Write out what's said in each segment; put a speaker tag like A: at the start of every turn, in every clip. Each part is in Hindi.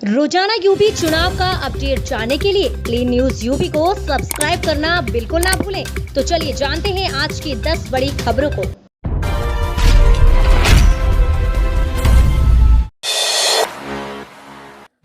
A: रोजाना यूपी चुनाव का अपडेट जानने के लिए क्लीन न्यूज यूपी को सब्सक्राइब करना बिल्कुल ना भूलें। तो चलिए जानते हैं आज की 10 बड़ी खबरों को।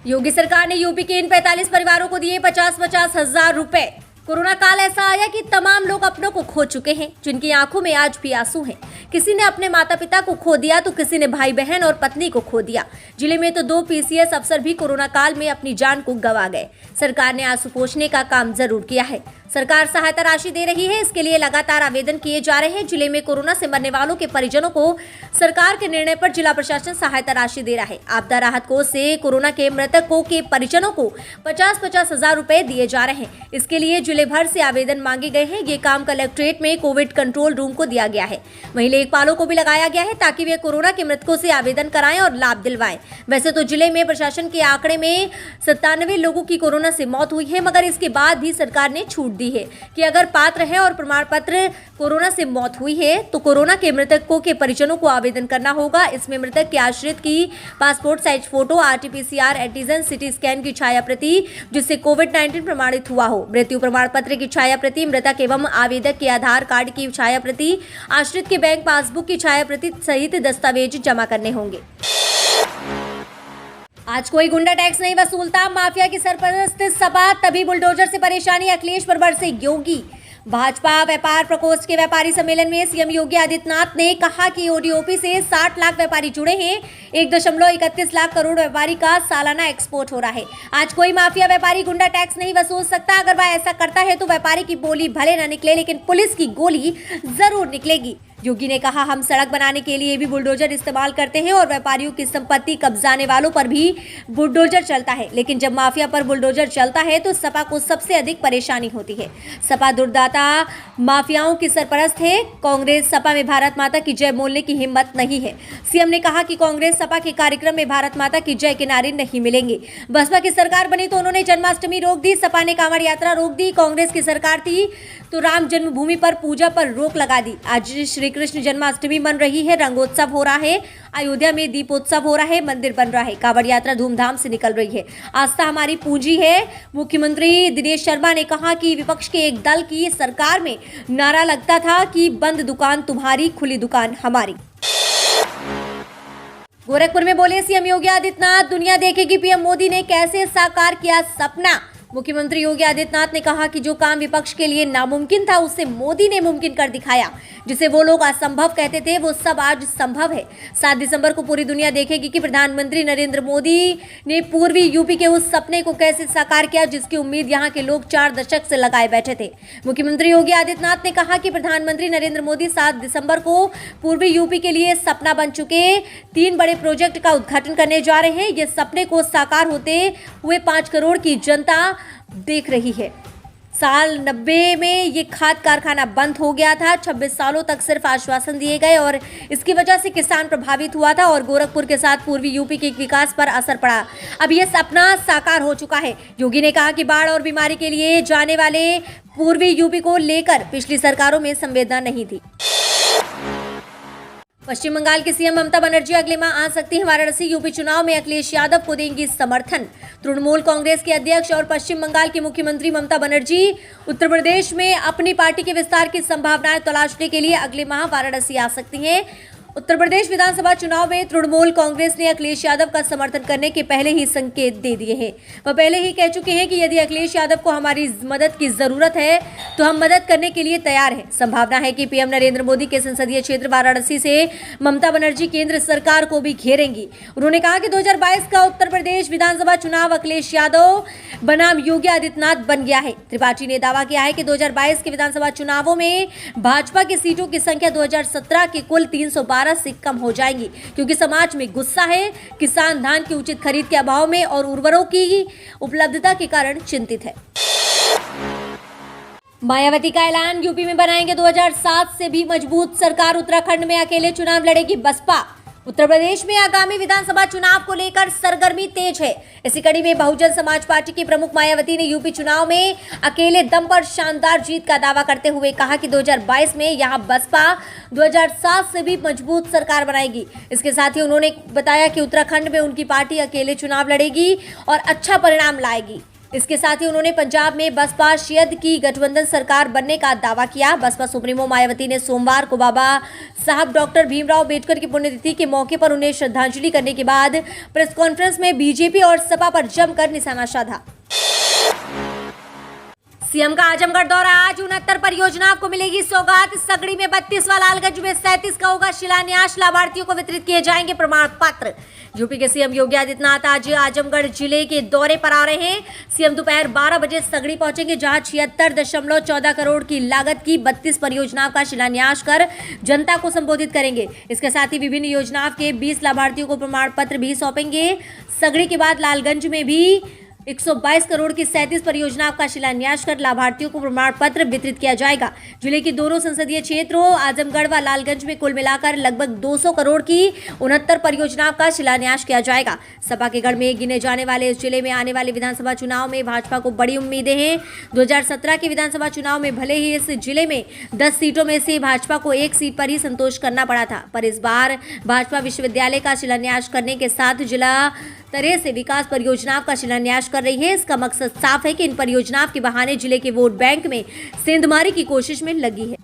A: योगी सरकार ने यूपी के इन 45 परिवारों को दिए 50-50 हजार रुपए। कोरोना काल ऐसा आया कि तमाम लोग अपनों को खो चुके हैं, जिनकी आंखों में आज भी आंसू हैं। किसी ने अपने माता पिता को खो दिया तो किसी ने भाई बहन और पत्नी को खो दिया। जिले में तो 2 पीसीएस अफसर भी कोरोना काल में अपनी जान को गंवा गए। सरकार ने आंसू पोंछने का काम जरूर किया है। सरकार सहायता राशि दे रही है, इसके लिए लगातार आवेदन किए जा रहे हैं। जिले में कोरोना से मरने वालों के परिजनों को सरकार के निर्णय पर जिला प्रशासन सहायता राशि दे रहा है। आपदा राहत कोष से कोरोना के मृतकों के परिजनों को 50-50 हजार रुपए दिए जा रहे हैं। इसके लिए जिले भर से आवेदन मांगे गए हैं। ये काम कलेक्ट्रेट में कोविड कंट्रोल रूम को दिया गया है। वहीं लेखपालों को भी लगाया गया है ताकि वे कोरोना के मृतकों से आवेदन कराएं और लाभ दिलवाएं। वैसे तो जिले में प्रशासन के आंकड़े में 97 लोगों की कोरोना से मौत हुई है, मगर इसके बाद भी सरकार ने छूट दी है कि अगर पात्र है और प्रमाण पत्र कोरोना से मौत हुई है तो कोरोना के मृतकों के परिजनों को आवेदन करना होगा। इसमें मृतक के आश्रित की passport size photo, RTPCR antigen CT scan की छाया प्रति जिससे कोविड-19 प्रमाणित हुआ हो, मृत्यु प्रमाण पत्र की छाया प्रति, मृतक एवं आवेदक के आधार कार्ड की छाया प्रति, आश्रित के बैंक पासबुक की छाया प्रति सहित दस्तावेज जमा करने होंगे। आज कोई गुंडा टैक्स नहीं वसूलता, माफिया की सरपरस्त सपा, तभी बुलडोजर से परेशानी, अखिलेश पर बरसे योगी। भाजपा व्यापार प्रकोष्ठ के व्यापारी सम्मेलन में सीएम योगी आदित्यनाथ ने कहा कि ओडीओपी से 60 लाख व्यापारी जुड़े हैं। 1.31 लाख करोड़ व्यापारी का सालाना एक्सपोर्ट हो रहा है। आज कोई माफिया व्यापारी गुंडा टैक्स नहीं वसूल सकता। अगर वह ऐसा करता है तो व्यापारी की बोली भले न निकले, लेकिन पुलिस की गोली जरूर निकलेगी। योगी ने कहा, हम सड़क बनाने के लिए भी बुलडोजर इस्तेमाल करते हैं और व्यापारियों की संपत्ति कब्जाने वालों पर भी बुलडोजर चलता है, लेकिन जब माफिया पर बुलडोजर चलता है तो सपा को सबसे अधिक परेशानी होती है। सपा दुर्दाता माफियाओं की सरपरस्त है। कांग्रेस सपा में भारत माता की जय बोलने की हिम्मत नहीं है। सीएम ने कहा कि कांग्रेस सपा के कार्यक्रम में भारत माता की जय के नारे नहीं मिलेंगे। बसपा की सरकार बनी तो उन्होंने जन्माष्टमी रोक दी, सपा ने कांवड़ यात्रा रोक दी। कांग्रेस की सरकार थी तो राम जन्मभूमि पर पूजा पर रोक लगा दी। आज श्री कृष्ण जन्माष्टमी बन रही है, रंगोत्सव हो रहा है, अयोध्या में दीपोत्सव हो रहा है, मंदिर बन रहा है, कांवड़ यात्रा धूमधाम से निकल रही है। आस्था हमारी पूंजी है। मुख्यमंत्री दिनेश शर्मा ने कहा कि विपक्ष के एक दल की सरकार में नारा लगता था कि बंद दुकान तुम्हारी, खुली दुकान हमारी। गोरखपुर में बोले सीएम योगी आदित्यनाथ, दुनिया देखेगी पीएम मोदी ने कैसे साकार किया सपना। मुख्यमंत्री योगी आदित्यनाथ ने कहा कि जो काम विपक्ष के लिए नामुमकिन था उसे मोदी ने मुमकिन कर दिखाया। जिसे वो लोग असंभव कहते थे वो सब आज संभव है। 7 दिसंबर को पूरी दुनिया देखेगी कि प्रधानमंत्री नरेंद्र मोदी ने पूर्वी यूपी के उस सपने को कैसे साकार किया जिसकी उम्मीद यहाँ के लोग 4 दशक से लगाए बैठे थे। मुख्यमंत्री योगी आदित्यनाथ ने कहा कि प्रधानमंत्री नरेंद्र मोदी 7 दिसंबर को पूर्वी यूपी के लिए सपना बन चुके 3 बड़े प्रोजेक्ट का उद्घाटन करने जा रहे हैं। ये सपने को साकार होते हुए 5 करोड़ की जनता देख रही है। साल 90 में ये खाद कारखाना बंद हो गया था। 26 सालों तक सिर्फ आश्वासन दिए गए और इसकी वजह से किसान प्रभावित हुआ था और गोरखपुर के साथ पूर्वी यूपी के विकास पर असर पड़ा। अब ये सपना साकार हो चुका है। योगी ने कहा कि बाढ़ और बीमारी के लिए जाने वाले पूर्वी यूपी को लेकर पिछली सरकारों में संवेदना नहीं थी। पश्चिम बंगाल की सीएम ममता बनर्जी अगले माह आ सकती हैं वाराणसी। यूपी चुनाव में अखिलेश यादव को देंगी समर्थन। तृणमूल कांग्रेस के अध्यक्ष और पश्चिम बंगाल की मुख्यमंत्री ममता बनर्जी उत्तर प्रदेश में अपनी पार्टी के विस्तार की संभावनाएं तलाशने के लिए अगले माह वाराणसी आ सकती हैं। उत्तर प्रदेश विधानसभा चुनाव में तृणमूल कांग्रेस ने अखिलेश यादव का समर्थन करने के पहले ही संकेत दे दिए हैं। वह पहले ही कह चुके हैं कि यदि अखिलेश यादव को हमारी मदद की जरूरत है तो हम मदद करने के लिए तैयार हैं। संभावना है कि पीएम नरेंद्र मोदी के संसदीय क्षेत्र वाराणसी से ममता बनर्जी केंद्र सरकार को भी घेरेंगी। उन्होंने कहा कि 2022 का उत्तर प्रदेश विधानसभा चुनाव अखिलेश यादव बनाम योगी आदित्यनाथ बन गया है। त्रिपाठी ने दावा किया है कि 2022 के विधानसभा चुनावों में भाजपा की सीटों की संख्या 2017 के कुल 312 से कम हो जाएंगी, क्योंकि समाज में गुस्सा है। किसान धान की उचित खरीद के अभाव में और उर्वरकों की उपलब्धता के कारण चिंतित है। मायावती का ऐलान, यूपी में बनाएंगे 2007 से भी मजबूत सरकार। उत्तराखंड में अकेले चुनाव लड़ेगी बसपा। उत्तर प्रदेश में आगामी विधानसभा चुनाव को लेकर सरगर्मी तेज है। इसी कड़ी में बहुजन समाज पार्टी की प्रमुख मायावती ने यूपी चुनाव में अकेले दम पर शानदार जीत का दावा करते हुए कहा कि 2022 में यहां बसपा 2007 से भी मजबूत सरकार बनाएगी। इसके साथ ही उन्होंने बताया कि उत्तराखंड में उनकी पार्टी अकेले चुनाव लड़ेगी और अच्छा परिणाम लाएगी। इसके साथ ही उन्होंने पंजाब में बसपा शियद की गठबंधन सरकार बनने का दावा किया। बसपा सुप्रीमो मायावती ने सोमवार को बाबा साहब डॉक्टर भीमराव अंबेडकर की पुण्यतिथि के मौके पर उन्हें श्रद्धांजलि करने के बाद प्रेस कॉन्फ्रेंस में बीजेपी और सपा पर जमकर निशाना साधा। सीएम का आजमगढ़ दौरा, आज 69 परियोजनाओं को मिलेगी सौगात। सगड़ी में 32 व लालगंज में 37 का होगा शिलान्यास। लाभार्थियों को वितरित किए जाएंगे प्रमाण पत्र। यूपी के सीएम योगी आदित्यनाथ आज आजमगढ़ जिले के दौरे पर आ रहे हैं। सीएम दोपहर 12 बजे सगड़ी पहुंचेंगे, जहां 76.14 करोड़ की लागत की 32 परियोजनाओं का शिलान्यास कर जनता को संबोधित करेंगे। इसके साथ ही विभिन्न योजनाओं के 20 लाभार्थियों को प्रमाण पत्र भी सौंपेंगे। सगड़ी के बाद लालगंज में भी 122 करोड़ की 37 परियोजनाओं का शिलान्यास कर लाभार्थियों को प्रमाण पत्र वितरित किया जाएगा। जिले के दोनों संसदीय क्षेत्रों आजमगढ़ व लालगंज में कुल मिलाकर लगभग 200 करोड़ की 69 परियोजनाओं का शिलान्यास किया जाएगा। सपा के गढ़ में गिने जाने वाले इस जिले में आने वाले विधानसभा चुनाव में भाजपा को बड़ी उम्मीदें हैं। 2017 के विधानसभा चुनाव में भले ही इस जिले में 10 सीटों में से भाजपा को 1 सीट पर ही संतोष करना पड़ा था, पर इस बार भाजपा विश्वविद्यालय का शिलान्यास करने के साथ जिला तरह से विकास परियोजनाओं का शिलान्यास कर रही है। इसका मकसद साफ है कि इन परियोजनाओं के बहाने जिले के वोट बैंक में सेंधमारी की कोशिश में लगी है।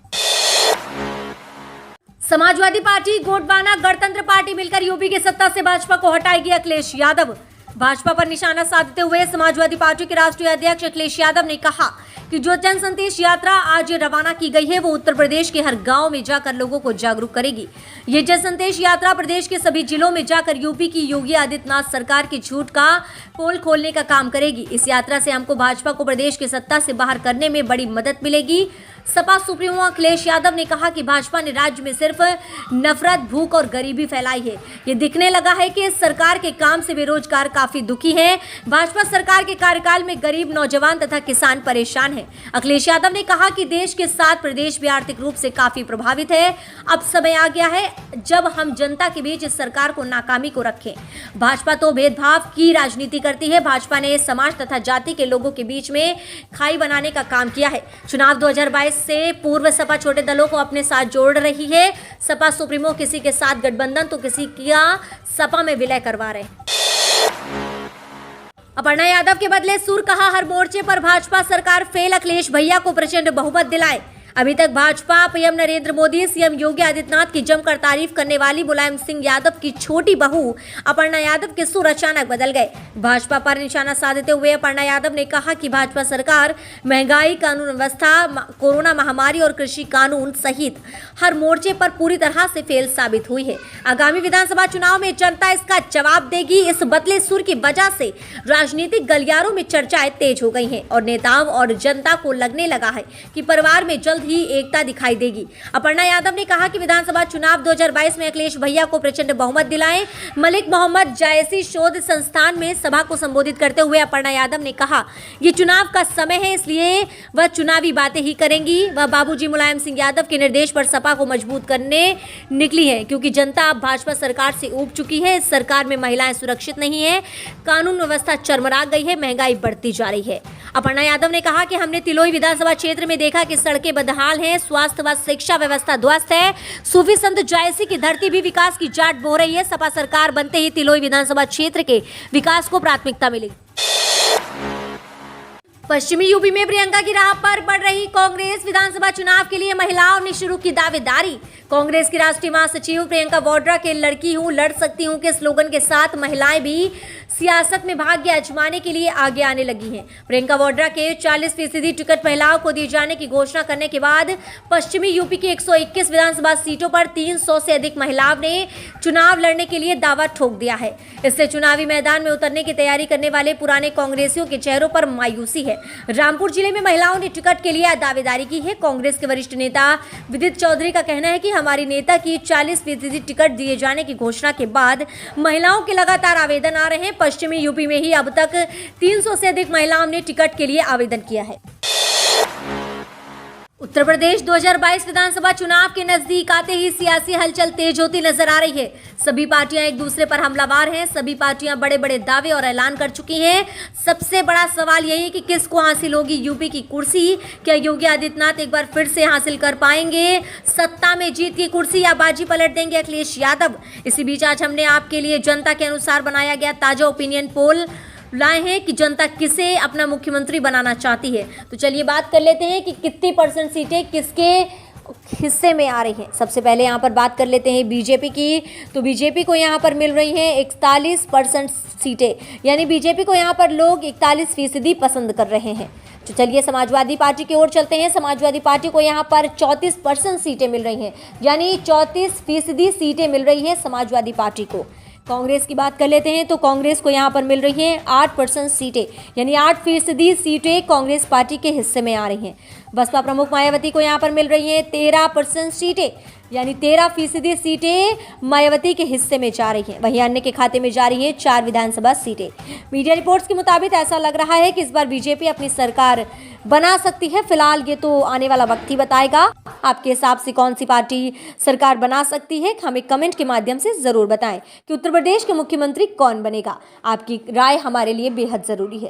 A: समाजवादी पार्टी, गोंडवाना गणतंत्र पार्टी मिलकर यूपी की सत्ता से भाजपा को हटाएगी। अखिलेश यादव भाजपा पर निशाना साधते हुए समाजवादी पार्टी के राष्ट्रीय अध्यक्ष अखिलेश यादव ने कहा कि जो जन संदेश यात्रा आज रवाना की गई है वो उत्तर प्रदेश के हर गांव में जाकर लोगों को जागरूक करेगी। ये जन संदेश यात्रा प्रदेश के सभी जिलों में जाकर यूपी की योगी आदित्यनाथ सरकार के झूठ का पोल खोलने का काम करेगी। इस यात्रा से हमको भाजपा को प्रदेश की सत्ता से बाहर करने में बड़ी मदद मिलेगी। सपा सुप्रीमो अखिलेश यादव ने कहा कि भाजपा ने राज्य में सिर्फ नफरत, भूख और गरीबी फैलाई है। ये दिखने लगा है कि इस सरकार के काम से बेरोजगार काफी दुखी हैं। भाजपा सरकार के कार्यकाल में गरीब, नौजवान तथा किसान परेशान हैं। अखिलेश यादव ने कहा कि देश के साथ प्रदेश भी आर्थिक रूप से काफी प्रभावित है। अब समय आ गया है जब हम जनता के बीच इस सरकार को नाकामी को रखें। भाजपा तो भेदभाव की राजनीति करती है। भाजपा ने समाज तथा जाति के लोगों के बीच में खाई बनाने का काम किया है। चुनाव 2022 से पूर्व सपा छोटे दलों को अपने साथ जोड़ रही है। सपा सुप्रीमो किसी के साथ गठबंधन तो किसी का सपा में विलय करवा रहे। अपर्णा यादव के बदले सुर, कहा हर मोर्चे पर भाजपा सरकार फेल, अखिलेश भैया को प्रचंड बहुमत दिलाए। अभी तक भाजपा पीएम नरेंद्र मोदी, सीएम योगी आदित्यनाथ की जमकर तारीफ करने वाली मुलायम सिंह यादव की छोटी बहू अपर्णा यादव के सुर अचानक बदल गए। भाजपा पर निशाना साधते हुए अपर्णा यादव ने कहा कि भाजपा सरकार महंगाई, कानून व्यवस्था, कोरोना महामारी और कृषि कानून सहित हर मोर्चे पर पूरी तरह से फेल साबित हुई है। आगामी विधानसभा चुनाव में जनता इसका जवाब देगी। इस बदले सुर की वजह से राजनीतिक गलियारों में चर्चाएं तेज हो गई हैं और नेताओं और जनता को लगने लगा है कि परिवार में जल्द ही एकता दिखाई देगी। अपर्णा यादव ने कहा कि विधानसभा चुनाव 2022 में अखिलेश भैया को प्रचंड बहुमत दिलाएं। मलिक मोहम्मद जायसी शोध संस्थान में सभा को संबोधित करते हुए अपर्णा यादव ने कहा, ये चुनाव का समय है, इसलिए वह चुनावी बातें ही करेंगी। वह बाबूजी मुलायम सिंह यादव के निर्देश पर सपा को मजबूत करने निकली है, क्योंकि जनता अब भाजपा सरकार से ऊब चुकी है। इस सरकार में महिलाएं सुरक्षित नहीं है, कानून व्यवस्था चरमरा गई है, महंगाई बढ़ती जा रही है। अपर्णा यादव ने कहा कि हमने तिलोई विधानसभा क्षेत्र में देखा कि सड़कें बदहाल हैं, स्वास्थ्य व शिक्षा व्यवस्था ध्वस्त है। सूफी संत जायसी की धरती भी विकास की जाट बो रही है। सपा सरकार बनते ही तिलोई विधानसभा क्षेत्र के विकास को प्राथमिकता मिली। पश्चिमी यूपी में प्रियंका की राह पर बढ़ रही कांग्रेस, विधानसभा चुनाव के लिए महिलाओं ने शुरू की दावेदारी। कांग्रेस की राष्ट्रीय महासचिव प्रियंका वाड्रा के लड़की हूं, लड़ सकती हूं के स्लोगन के साथ महिलाएं भी सियासत में भाग्य आजमाने के लिए आगे आने लगी हैं। प्रियंका वाड्रा के 40% टिकट महिलाओं को दिए जाने की घोषणा करने के बाद पश्चिमी यूपी की 121 विधानसभा सीटों पर 300 से अधिक महिलाओं ने चुनाव लड़ने के लिए दावा ठोक दिया है। इससे चुनावी मैदान में उतरने की तैयारी करने वाले पुराने कांग्रेसियों के चेहरों पर मायूसी है। रामपुर जिले में महिलाओं ने टिकट के लिए दावेदारी की है। कांग्रेस के वरिष्ठ नेता विदित चौधरी का कहना है कि हमारी नेता की 40% टिकट दिए जाने की घोषणा के बाद महिलाओं के लगातार आवेदन आ रहे हैं। पश्चिमी यूपी में ही अब तक 300 से अधिक महिलाओं ने टिकट के लिए आवेदन किया है। उत्तर प्रदेश 2022 विधानसभा चुनाव के नजदीक आते ही सियासी हलचल तेज होती नजर आ रही है। सभी पार्टियां एक दूसरे पर हमलावर हैं। सभी पार्टियां बड़े बड़े दावे और ऐलान कर चुकी हैं। सबसे बड़ा सवाल यही है कि किसको हासिल होगी यूपी की कुर्सी। क्या योगी आदित्यनाथ एक बार फिर से हासिल कर पाएंगे सत्ता में जीत की कुर्सी, या बाजी पलट देंगे अखिलेश यादव। इसी बीच आज हमने आपके लिए जनता के अनुसार बनाया गया ताजा ओपिनियन पोल लाए हैं कि जनता किसे अपना मुख्यमंत्री बनाना चाहती है। तो चलिए बात कर लेते हैं कि कितनी % सीटें किसके हिस्से में आ रही हैं। सबसे पहले यहाँ पर बात कर लेते हैं बीजेपी की। तो बीजेपी को यहाँ पर मिल रही हैं 41% सीटें, यानी बीजेपी को यहाँ पर लोग 41% पसंद कर रहे हैं। तो चलिए समाजवादी पार्टी की ओर चलते हैं। समाजवादी पार्टी को यहाँ पर 34% सीटें मिल रही हैं, यानी 34% सीटें मिल रही हैं समाजवादी पार्टी को। कांग्रेस की बात कर लेते हैं तो कांग्रेस को यहाँ पर मिल रही हैं 8% सीटें, यानी 8% सीटें कांग्रेस पार्टी के हिस्से में आ रही हैं। बसपा प्रमुख मायावती को यहाँ पर मिल रही हैं 13% सीटें, यानी 13% सीटें मायावती के हिस्से में जा रही हैं। वहीं अन्य के खाते में जा रही हैं 4 विधानसभा सीटें। मीडिया रिपोर्ट्स के मुताबिक ऐसा लग रहा है कि इस बार बीजेपी अपनी सरकार बना सकती है। फिलहाल ये तो आने वाला वक्त ही बताएगा। आपके हिसाब से कौन सी पार्टी सरकार बना सकती है, हमें कमेंट के माध्यम से जरूर बताएं कि उत्तर प्रदेश के मुख्यमंत्री कौन बनेगा। आपकी राय हमारे लिए बेहद जरूरी है।